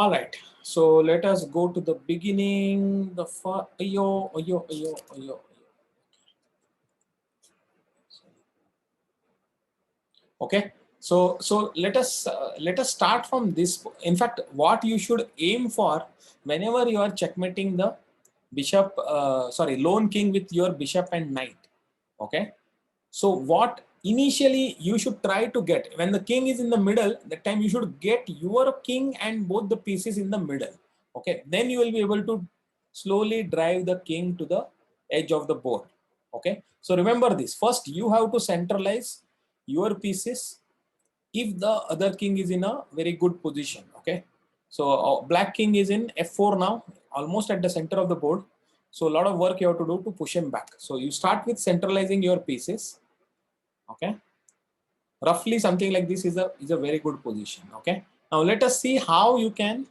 All right, so let us go to the beginning. The first, ayo. Okay, so let us start from this. In fact, what you should aim for whenever you are checkmating the bishop, lone king with your bishop and knight. Okay, so what initially you should try to get when the king is in the middle, that time you should get your king and both the pieces in the middle. Okay, then you will be able to slowly drive the king to the edge of the board. Okay, so remember this, first you have to centralize your pieces if the other king is in a very good position. Okay, so black king is in f4 now, almost at the center of the board. So a lot of work you have to do to push him back. So you start with centralizing your pieces. Okay, roughly something like this is a very good position. Okay, now let us see how you can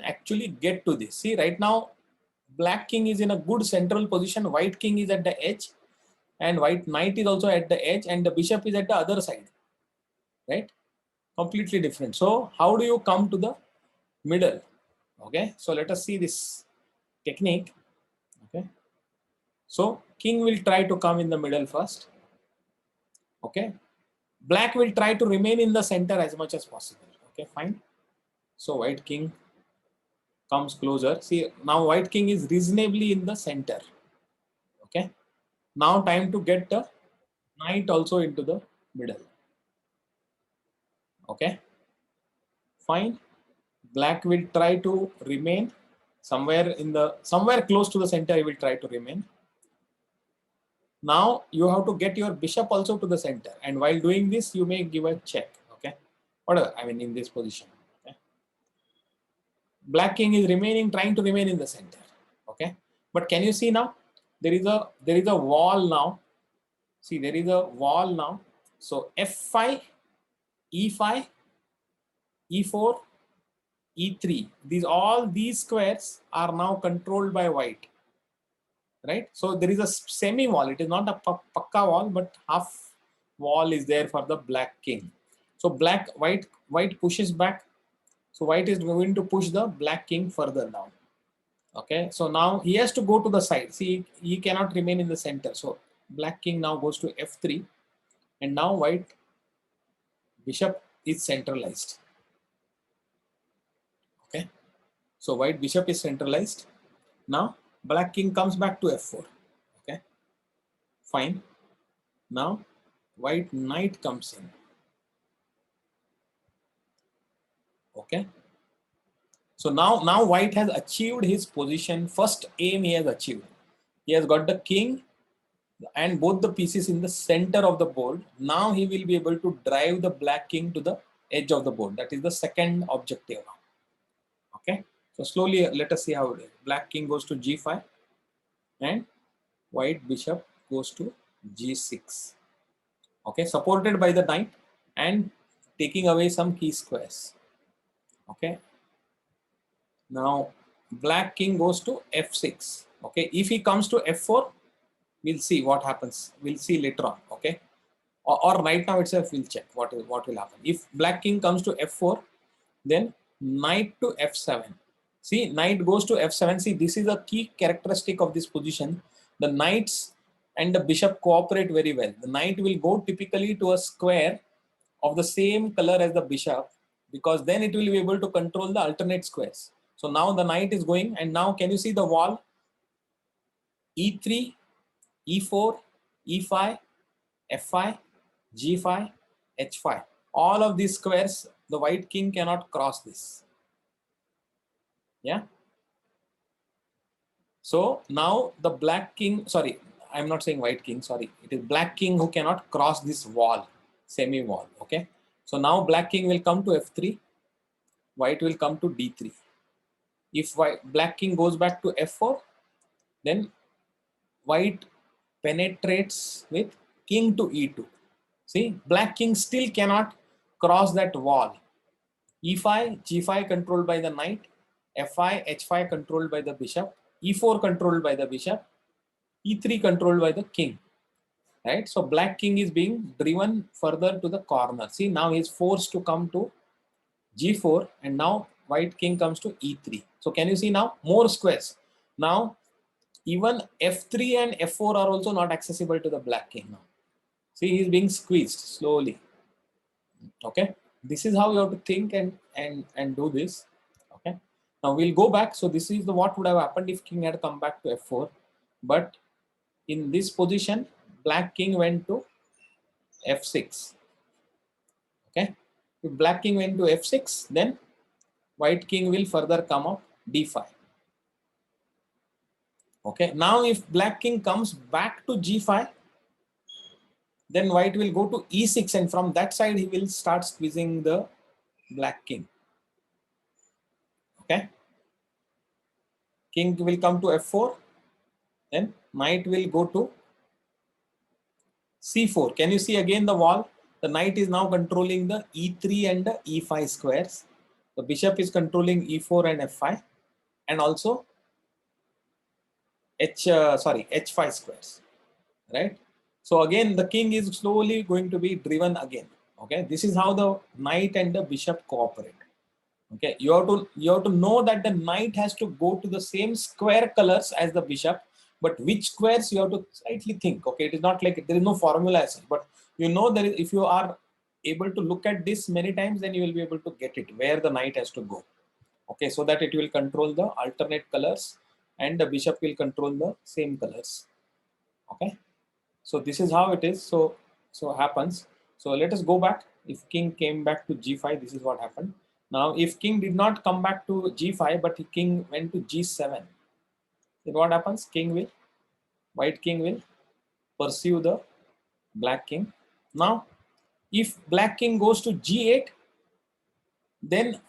actually get to this. See, right now black king is in a good central position, white king is at the edge, and white knight is also at the edge, and the bishop is at the other side, right? Completely different. So how do you come to the middle? Okay, so let us see this technique. Okay, so king will try to come in the middle first. Okay, black will try to remain in the center as much as possible. Okay, fine. So white king comes closer. See, now white king is reasonably in the center. Okay, now time to get the knight also into the middle. Okay, fine. Black will try to remain somewhere close to the center. He will try to remain. Now you have to get your bishop also to the center, and while doing this you may give a check. Okay, whatever, I mean, in this position. Okay, black king is trying to remain in the center. Okay, but can you see now there is a wall now. See, there is a wall now. So f5, e5, e4, e3, these squares are now controlled by white, right? So there is a semi wall. It is not a pakka wall, but half wall is there for the black king. So white pushes back. So white is going to push the black king further down. Okay, so now he has to go to the side. See, he cannot remain in the center. So black king now goes to f3, and now white bishop is centralized. Okay, so white bishop is centralized. Now black king comes back to f4. Okay, fine. Now white knight comes in. Okay, so now white has achieved his position. First aim he has achieved. He has got the king and both the pieces in the center of the board. Now he will be able to drive the black king to the edge of the board. That is the second objective now. Okay, so slowly let us see how it is. Black king goes to g5 and white bishop goes to g6. Okay, supported by the knight and taking away some key squares. Okay, now black king goes to f6. Okay, if he comes to f4, we'll see what happens. We'll see later on. Okay, or right now itself we'll check what will happen. If black king comes to f4, then knight to f7. See, knight goes to f7. See, this is a key characteristic of this position. The knights and the bishop cooperate very well. The knight will go typically to a square of the same color as the bishop, because then it will be able to control the alternate squares. So now the knight is going, and now can you see the wall? e3, e4, e5, f5, g5, h5. All of these squares, the white king cannot cross this. Yeah. So now the black king, sorry, I'm not saying white king, sorry. It is black king who cannot cross this wall, semi wall. Okay. So now black king will come to f3, white will come to d3. If black king goes back to f4, then white penetrates with king to e2. See, black king still cannot cross that wall. e5, g5 controlled by the knight, f5, h5 controlled by the bishop, e4 controlled by the bishop, e3 controlled by the king. Right? So black king is being driven further to the corner. See, now he is forced to come to g4, and now white king comes to e3. So can you see now more squares? Now even f3 and f4 are also not accessible to the black king now. See, he's being squeezed slowly. Okay, this is how you have to think and do this. Okay, now we'll go back. So this is the what would have happened if king had come back to f4, but in this position black king went to f6. Okay, if black king went to f6, then white king will further come up d5. Okay, now if black king comes back to g5, then white will go to e6, and from that side he will start squeezing the black king. Okay, king will come to f4, then knight will go to c4. Can you see again the wall? The knight is now controlling the e3 and the e5 squares. The bishop is controlling e4 and f5, and also h5 squares, right? So again the king is slowly going to be driven again. Okay, this is how the knight and the bishop cooperate. Okay, you have to know that the knight has to go to the same square colors as the bishop, but which squares you have to slightly think. Okay, it is not like there is no formula as such, but you know that if you are able to look at this many times, then you will be able to get it where the knight has to go. Okay, so that it will control the alternate colors and the bishop will control the same colors. Okay, so this is how it is. So happens. So let us go back. If king came back to g5, this is what happened. Now if king did not come back to g5, but king went to g7, then what happens? White king will pursue the black king. Now if black king goes to g8, then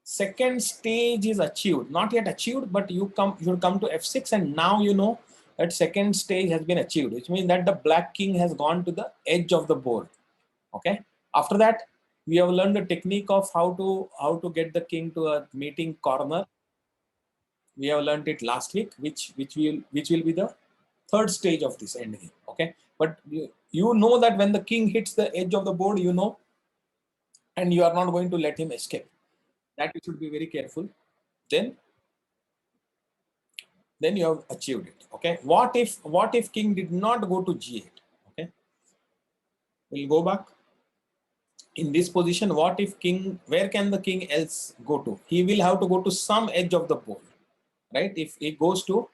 second stage is achieved. Not yet achieved, but you should come to f6, and now you know that second stage has been achieved, which means that the black king has gone to the edge of the board. Okay, after that we have learned the technique of how to get the king to a meeting corner. We have learned it last week, which will be the third stage of this end game. Okay, but you know that when the king hits the edge of the board, you know, and you are not going to let him escape. That you should be very careful. Then you have achieved it. Okay, what if king did not go to g8? Okay, we'll go back. In this position, what if king, where can the king else go to? He will have to go to some edge of the board, right? If he goes to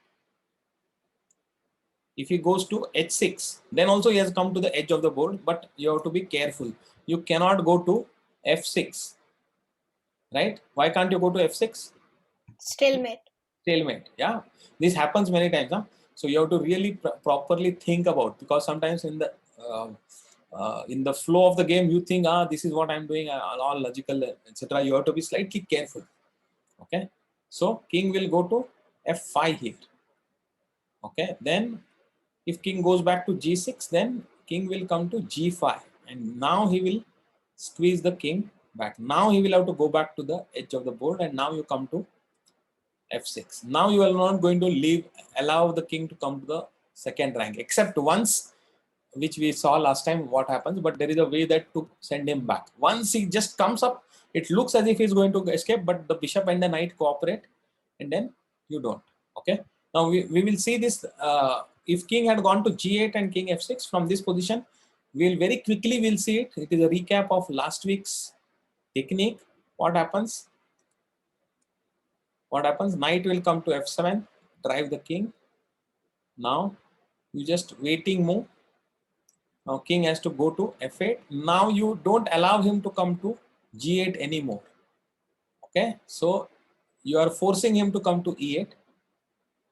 h6, then also he has come to the edge of the board, but you have to be careful. You cannot go to f6, right? Why can't you go to f6? Stalemate. Yeah, this happens many times. So you have to really properly think about, because sometimes in the flow of the game you think, this is what I'm doing, all logical, etc. You have to be slightly careful. Okay, so king will go to f5 here. Okay, then if king goes back to g6, then king will come to g5, and now he will squeeze the king back. Now he will have to go back to the edge of the board, and now you come to f6. Now you are not going to allow the king to come to the second rank, except once, which we saw last time what happens, but there is a way that to send him back. Once he just comes up, it looks as if he's going to escape, but the bishop and the knight cooperate, and then you don't. Okay, now we will see this. If king had gone to g8 and king f6 from this position, we'll see it. It is a recap of last week's technique. What happens? Knight will come to f7, drive the king. Now you just waiting move. Now king has to go to f8. Now you don't allow him to come to g8 anymore. Okay, so you are forcing him to come to e8.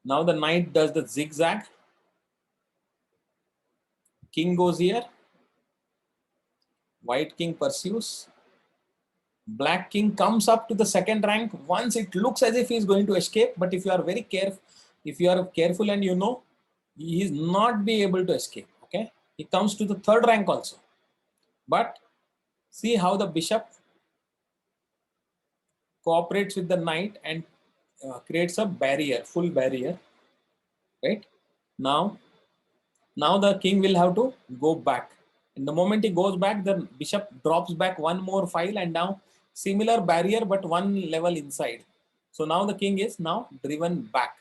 Now the knight does the zigzag. King goes here. White king pursues. Black king comes up to the second rank. Once it looks as if he is going to escape, but if you are very careful, and you know, he is not be able to escape. Okay, he comes to the third rank also. But see how the bishop cooperates with the knight and creates a barrier, full barrier. Right now the king will have to go back. And the moment he goes back, the bishop drops back one more file, and now similar barrier but one level inside. So now the king is now driven back.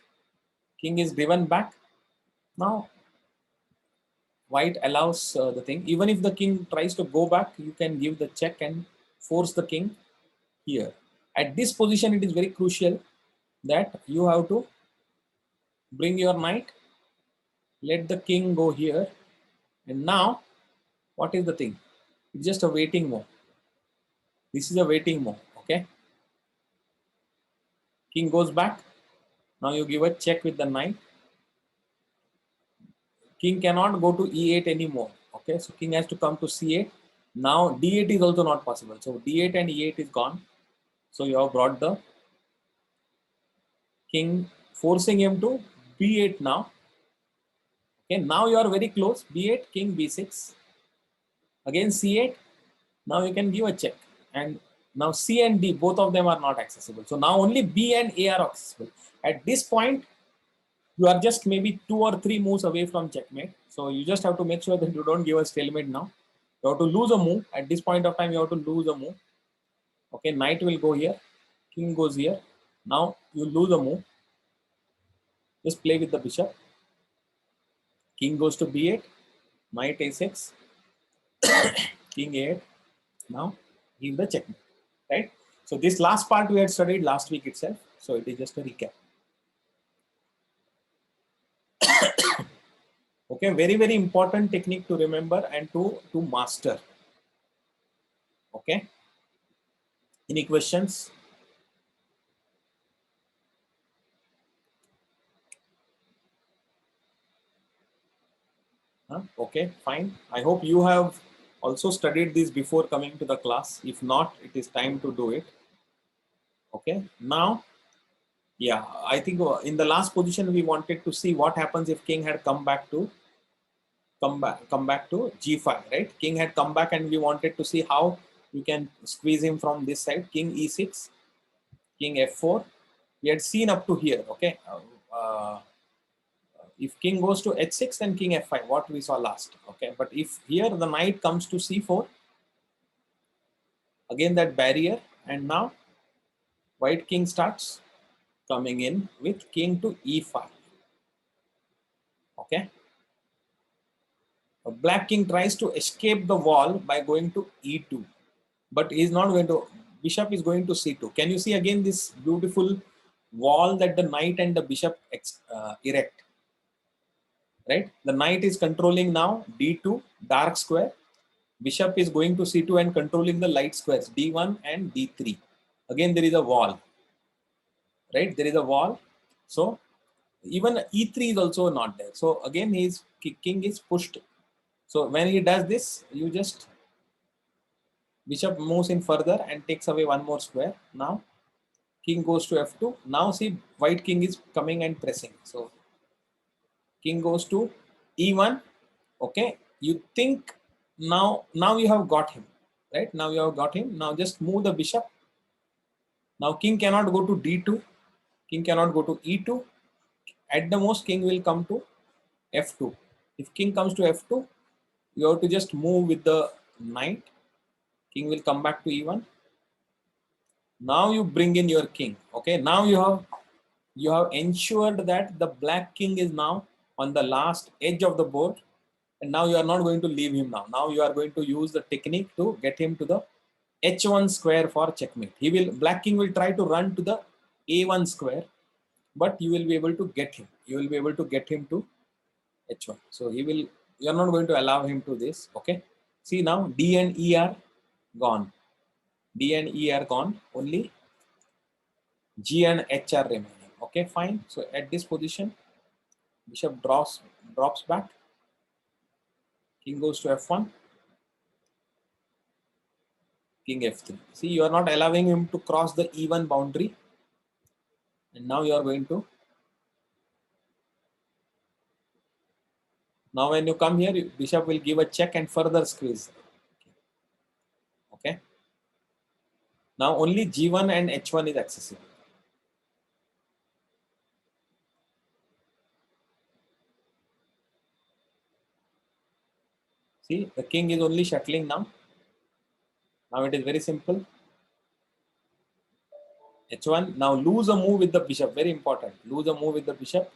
King is driven back. Now white allows the thing. Even if the king tries to go back, you can give the check and force the king here. At this position, it is very crucial that you have to bring your knight, let the king go here, and now what is the thing? It's just a waiting move. This is a waiting move. Okay, king goes back. Now you give a check with the knight. King cannot go to e8 anymore. Okay, so king has to come to c8. Now d8 is also not possible. So d8 and e8 is gone. So you have brought the king, forcing him to b8 now. Okay, now you are very close. b8, king b6. Again c8. Now you can give a check. And now c and d, both of them are not accessible. So now only b and a are accessible. At this point, you are just maybe 2 or 3 moves away from checkmate. So you just have to make sure that you don't give a stalemate now. You have to lose a move. At this point of time, you have to lose a move. Okay, knight will go here. King goes here. Now you lose a move. Just play with the bishop. King goes to b8. Knight a6. King a8. Now give the checkmate. Right? So this last part we had studied last week itself. So it is just a recap. Okay, very, very important technique to remember and to master. Okay. Any questions? Okay, fine. I hope you have also studied this before coming to the class. If not, it is time to do it. Okay, now, yeah, I think in the last position we wanted to see what happens if king had come back to g5, right? King had come back and we wanted to see how you can squeeze him from this side. King e6, king f4. We had seen up to here. Okay, if king goes to h6, then king f5, what we saw last. Okay, but if here the knight comes to c4, again that barrier, and now white king starts coming in with king to e5. Okay, a black king tries to escape the wall by going to e2, but he is not going to. Bishop is going to c2. Can you see again this beautiful wall that the knight and the bishop erect? Right, the knight is controlling now d2 dark square. Bishop is going to c2 and controlling the light squares d1 and d3. Again there is a wall, right? There is a wall. So even e3 is also not there. So again his king is pushed. So when he does this, you just bishop moves in further and takes away one more square. Now king goes to f2. Now see white king is coming and pressing. So king goes to e1. Okay, you think now you have got him, right? Now you have got him. Now just move the bishop. Now king cannot go to d2. King cannot go to e2. At the most, king will come to f2. If king comes to f2, you have to just move with the knight. King will come back to e1. Now you bring in your king. Okay, now you have ensured that the black king is now on the last edge of the board, and now you are not going to leave him now. Now you are going to use the technique to get him to the h1 square for checkmate. Black king will try to run to the a1 square, but you will be able to get him. You will be able to get him to h1. So you are not going to allow him to this. Okay. See now d and e are gone. D and E are gone. Only G and H are remaining. Okay, fine. So at this position, bishop drops back. King goes to f1. King f3. See, you are not allowing him to cross the e1 boundary. And now you are going to. Now when you come here, bishop will give a check and further squeeze. Okay. Now only g1 and h1 is accessible. See, the king is only shuttling now. Now it is very simple. h1. Now lose a move with the bishop, very important, lose a move with the bishop.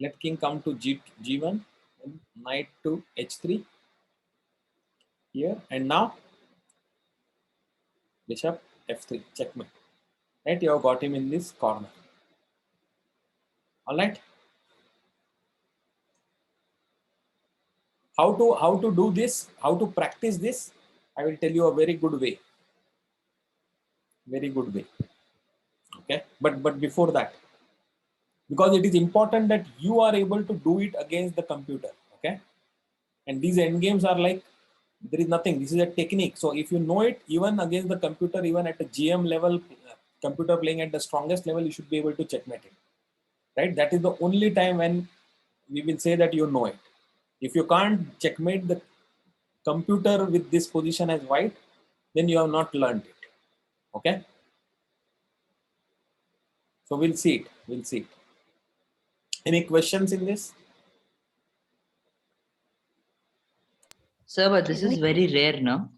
Let king come to g1, and knight to h3 here, and now bishop f3, checkmate. Right, you have got him in this corner. All right. How to do this? How to practice this? I will tell you a very good way. Very good way. Okay, but before that, because it is important that you are able to do it against the computer. Okay, and these end games are like, there is nothing. This is a technique. So if you know it, even against the computer, even at a GM level, computer playing at the strongest level, you should be able to checkmate it. Right? That is the only time when we will say that you know it. If you can't checkmate the computer with this position as white, then you have not learned it. Okay. So we'll see it. We'll see it. Any questions in this? Sir, but this is very rare, no?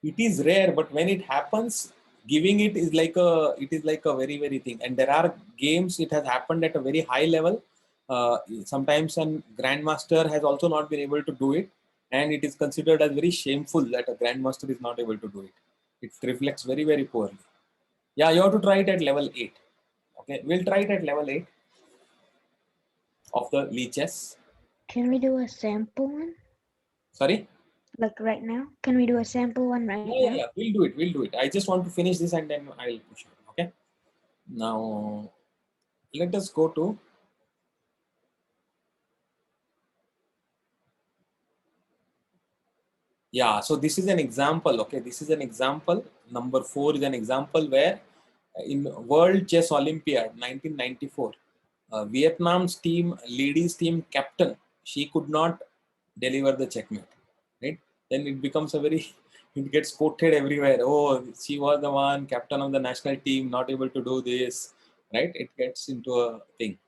It is rare, but when it happens, giving it is like a very, very thing. And there are games it has happened at a very high level. Sometimes a grandmaster has also not been able to do it, and it is considered as very shameful that a grandmaster is not able to do it. It reflects very, very poorly. Yeah, you have to try it at level 8. Okay, we'll try it at level 8 of the leeches. Can we do a sample one? Sorry? Like right now? Can we do a sample one right now? Yeah, we'll do it. We'll do it. I just want to finish this and then I'll push it. Okay. Now, let us go to so this is an example. Okay, this is an example. Number 4 is an example where in World Chess Olympiad 1994, Vietnam's team, ladies team captain, she could not deliver the checkmate. Right? Then it becomes a very, it gets quoted everywhere. Oh, she was the one captain of the national team, not able to do this. Right? It gets into a thing.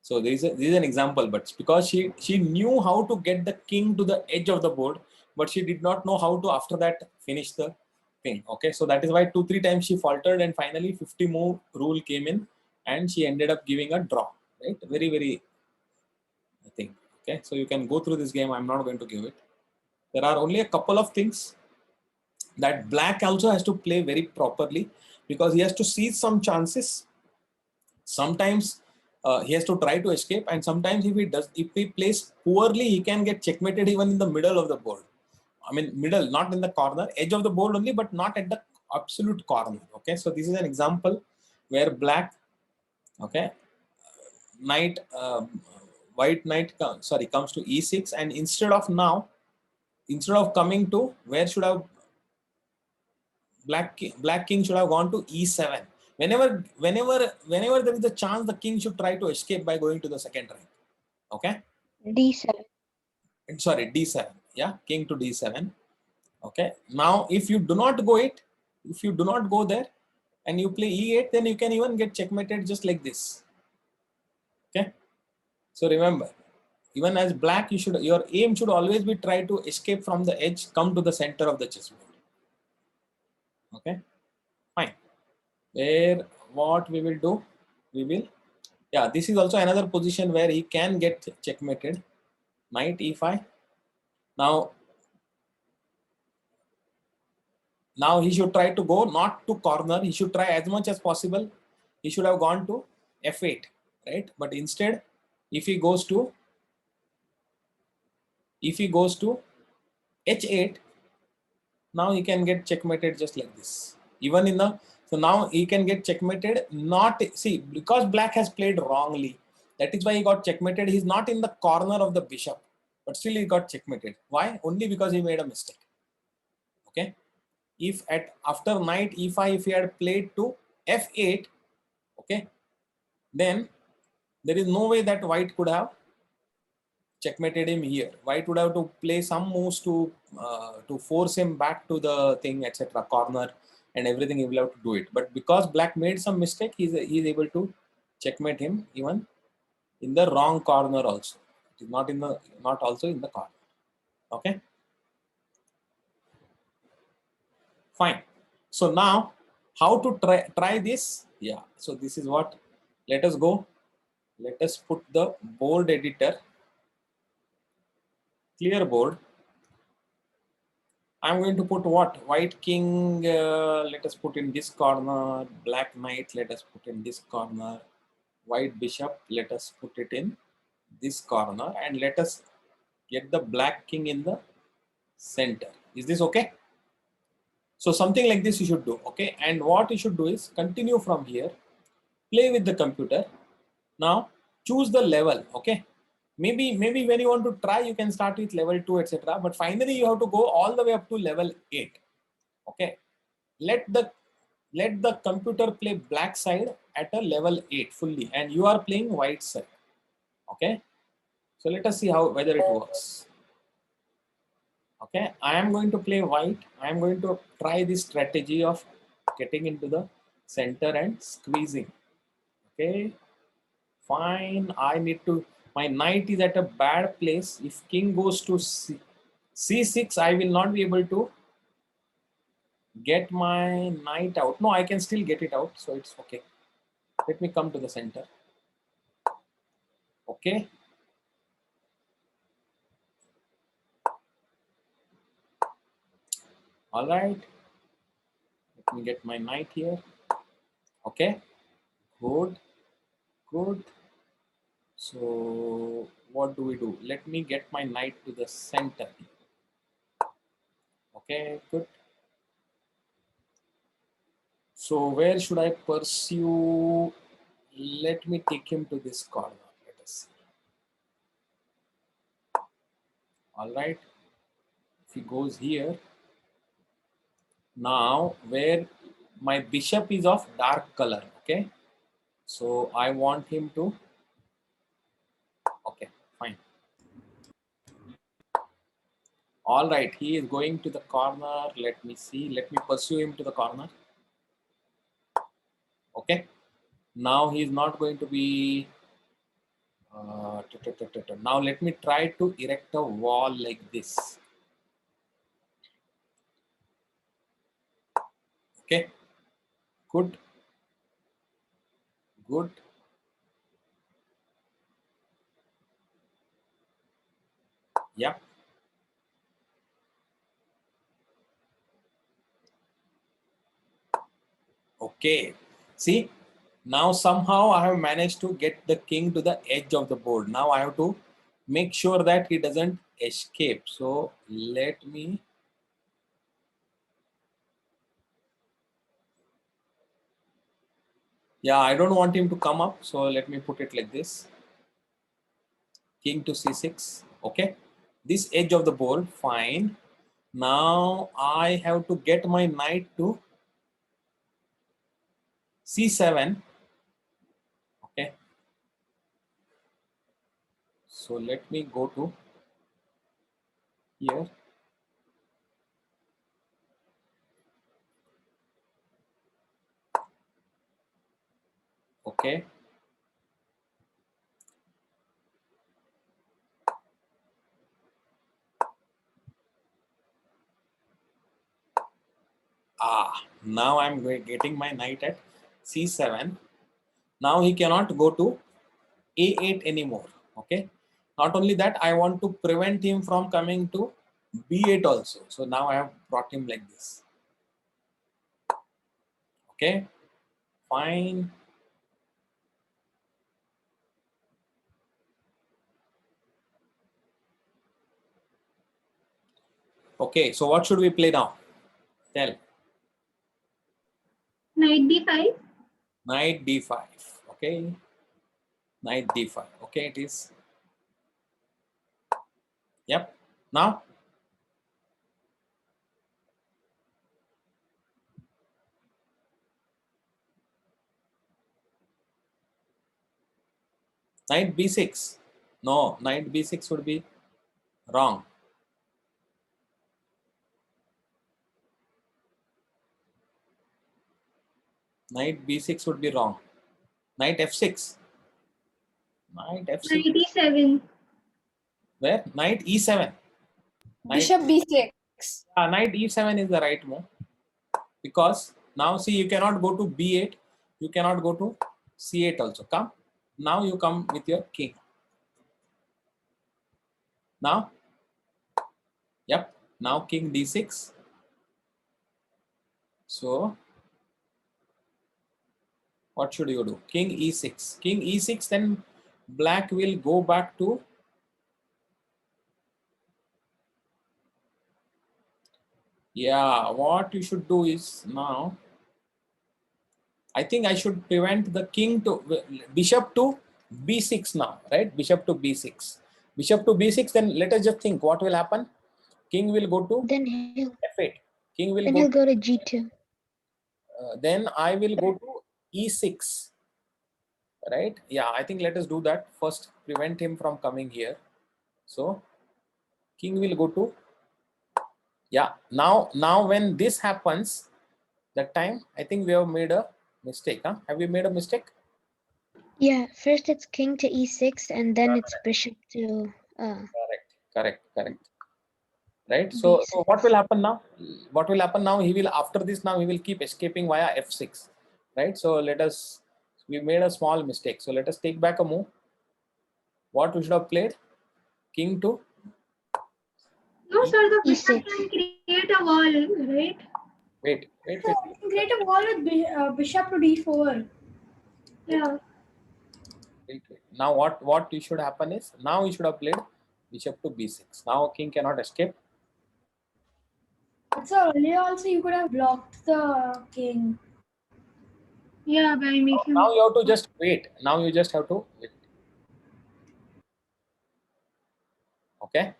So this is an example, but because she knew how to get the king to the edge of the board, but she did not know how to after that finish the thing. Okay, so that is why 2-3 times she faltered, and finally 50 move rule came in, and she ended up giving a draw. Right, very, very thing. Okay, so you can go through this game. I'm not going to give it. There are only a couple of things that black also has to play very properly, because he has to seize some chances. Sometimes he has to try to escape, and sometimes if he plays poorly, he can get checkmated even in the middle of the board. I mean, middle, not in the corner, edge of the board only, but not at the absolute corner. Okay, so this is an example where black, okay, knight, white knight, comes to e6, and instead of coming to, where should have black king should have gone to e7. Whenever there is a chance, the king should try to escape by going to the second rank. Okay. D7. Sorry, d7. Yeah, king to d7. Okay. Now, if you do not go there, and you play e8, then you can even get checkmated just like this. Okay. So remember, even as black, your aim should always be try to escape from the edge, come to the center of the chessboard. Okay. Fine. Where what we will do, this is also another position where he can get checkmated. Knight e5. Now he should try to go not to corner. He should try as much as possible. He should have gone to f8, right? But instead, if he goes to h8, now he can get checkmated just like this. Even in the, so now he can get checkmated. Not, see, because black has played wrongly, that is why he got checkmated. He's not in the corner of the bishop, but still he got checkmated. Why? Only because he made a mistake. Okay. If after knight e5, if he had played to f8, okay, then there is no way that white could have checkmated him here. White would have to play some moves to force him back to the thing, etc., corner, and everything. He will have to do it. But because black made some mistake, he's able to checkmate him even in the wrong corner also. It is not also in the corner. Okay. Fine. So now How to try this? Yeah, so this is what, let us go. Let us put the board editor, clear board. I'm going to put what? White king, let us put in this corner. Black knight, let us put in this corner. White bishop, let us put it in this corner. And let us get the black king in the center. Is this okay? So something like this you should do, okay? And what you should do is continue from here, play with the computer. Now choose the level, okay? Maybe when you want to try, you can start with level 2, etc. But finally you have to go all the way up to level 8. Okay. Let the computer play black side at a level 8 fully, and you are playing white side. Okay. So let us see whether it works. Okay, I am going to play white. I am going to try this strategy of getting into the center and squeezing. Okay, fine. I need to, my knight is at a bad place. If king goes to C6, I will not be able to get my knight out. No, I can still get it out, so it's okay. Let me come to the center. Okay. All right. Let me get my knight here. Okay. Good. Good. So what do we do? Let me get my knight to the center. Okay, good. So where should I pursue? Let me take him to this corner. Let us see. All right. If he goes here, now where my bishop is of dark color. Okay. So I want him to, okay, fine. All right, he is going to the corner. Let me see. Let me pursue him to the corner. Okay. Now he is not going to be. Now let me try to erect a wall like this. Okay. Good. Good. Yeah. Okay. See, now somehow I have managed to get the king to the edge of the board. Now I have to make sure that he doesn't escape. So let me. Yeah, I don't want him to come up. So let me put it like this. King to C6. Okay. This edge of the board. Fine. Now I have to get my knight to C7. Okay. So let me go to here. Okay. Now I'm getting my knight at C7. Now he cannot go to A8 anymore. Okay. Not only that, I want to prevent him from coming to B8 also. So now I have brought him like this. Okay. Fine. Okay. So what should we play now? Tell. Knight d5. Knight d5. Okay. Knight d5. Okay, it is. Yep. Now. Knight b6. No, knight b6 would be wrong. Knight b6 would be wrong. Knight f6. Knight f6. Knight e7. Where? Knight e7. Bishop b6. Knight e7 is the right move, because Now see, you cannot go to B8. You cannot go to C8 also. Come. Now you come with your king. Now, yep. Now king D6. So what should you do? King E6. King E6. Then black will go back to. Yeah. What you should do is now. I think I should prevent the king to bishop to B6 now, right? Bishop to B6. Bishop to B6. Then let us just think what will happen. King will go to Then he'll F8. King will then go. he'll go to G2. Then I will go to E6. Right? Yeah, I think let us do that first. Prevent him from coming here. So king will go to. Yeah. Now when this happens, that time I think we have made a mistake. Huh? Have we made a mistake? Yeah, first it's king to E6 and then it's bishop to Correct. Right. So B6. what will happen now? What will happen now? He will, after this, now he will keep escaping via F6. Right. So we made a small mistake. So let us take back a move. What we should have played? King to. No, sir, the bishop E6. can create a wall, right? Wait. So we can create a wall with bishop to d4. Yeah. Wait. Now what you should happen is, now you should have played bishop to B6. Now king cannot escape. But sir, earlier also you could have blocked the king. Yeah, by making. Now you have to just wait. Now you just have to wait. Okay.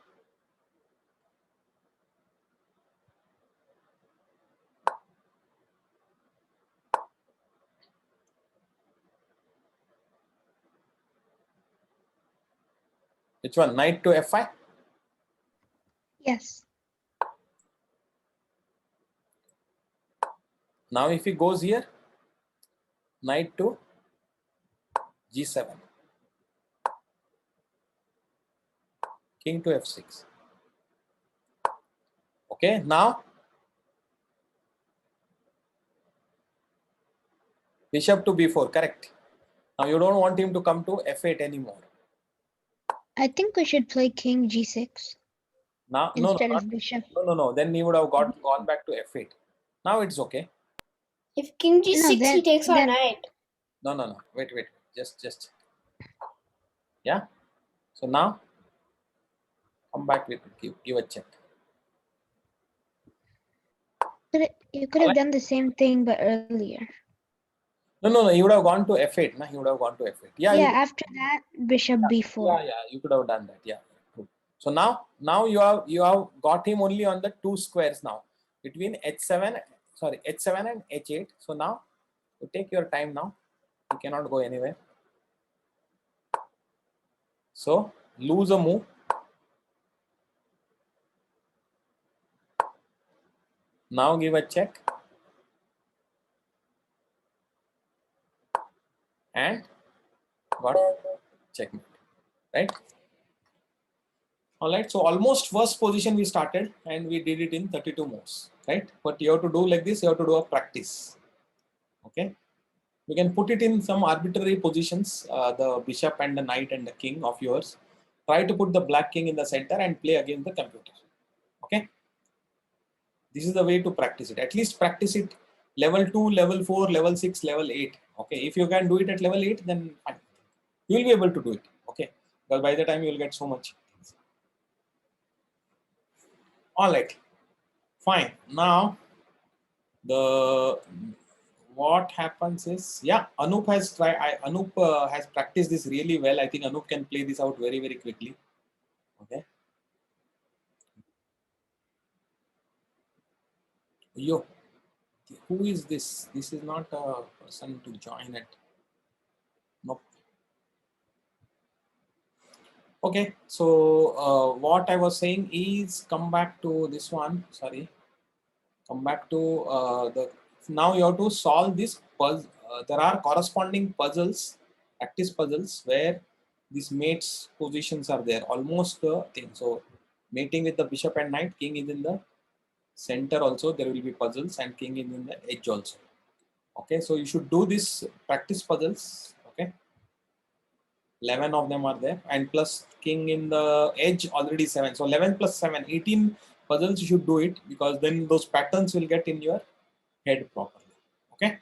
Which one? Knight to F5? Yes. Now if he goes here, knight to G7. King to F6. Okay, now bishop to B4, correct. Now you don't want him to come to F8 anymore. I think we should play king G6 Now, instead of bishop. no. Then he would have gone back to F8. Now it's okay. If king g6, then- he takes our then- knight. No. Wait. Just. Yeah. So now come back with give a check. You could have done the same thing but earlier. No. He would have gone to F8. He would have gone to F8. Yeah. Yeah, after that, bishop B4. Yeah. You could have done that. Yeah. Good. So now you have got him only on the two squares now between H7 and H8. So now you take your time now. You cannot go anywhere. So lose a move. Now give a check. And got checkmate. Right? All right. So almost first position we started and we did it in 32 moves. Right? But you have to do like this. You have to do a practice. Okay. You can put it in some arbitrary positions, the bishop and the knight and the king of yours. Try to put the black king in the center and play against the computer. Okay. This is the way to practice it. At least practice it level 2, level 4, level 6, level 8. Okay. If you can do it at level 8, then fine. You will be able to do it. Okay. Because by the time you will get so much. All right. Fine. Now, what happens is, yeah, Anup has has practiced this really well. I think Anup can play this out very, very quickly. Okay. Yo, who is this? This is not a person to join it. Nope. Okay. So what I was saying is, come back to this one. Sorry. Come back to now you have to solve this puzzle. There are corresponding puzzles, practice puzzles, where these mates positions are there, almost the thing. So mating with the bishop and knight, king is in the center also, there will be puzzles, and king is in the edge also. Okay, so you should do this practice puzzles. Okay, 11 of them are there, and plus king in the edge already 7. So 11 plus 7, 18 puzzles you should do it, because then those patterns will get in your head properly. Okay.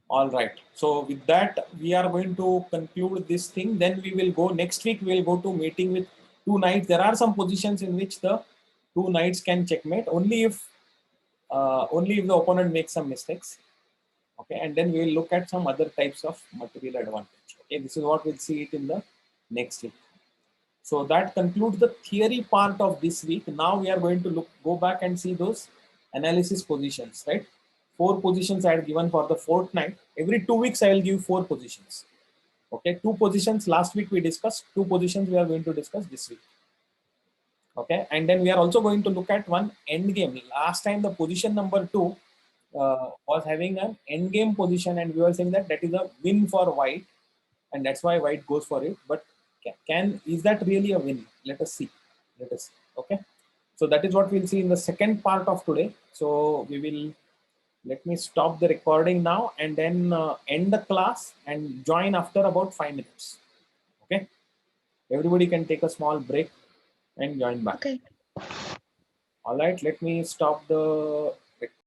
All right. So with that, we are going to conclude this thing. Then we will go next week. We will go to mating with 2 knights. There are some positions in which the 2 knights can checkmate only if the opponent makes some mistakes. Okay, and then we will look at some other types of material advantage. Okay, this is what we'll see it in the next week. So that concludes the theory part of this week. Now we are going to go back and see those analysis positions, right? 4 positions I had given for the fortnight. Every 2 weeks I will give 4 positions. Okay, 2 positions last week we discussed, 2 positions we are going to discuss this week. Okay, and then we are also going to look at one end game. Last time the position number 2 was having an end game position, and we were saying that is a win for white, and that's why white goes for it. But is that really a win? Let us see. Okay, so that is what we'll see in the second part of today. So we will, let me stop the recording now and then end the class and join after about 5 minutes. Okay, everybody can take a small break and join back. Okay. All right, let me stop the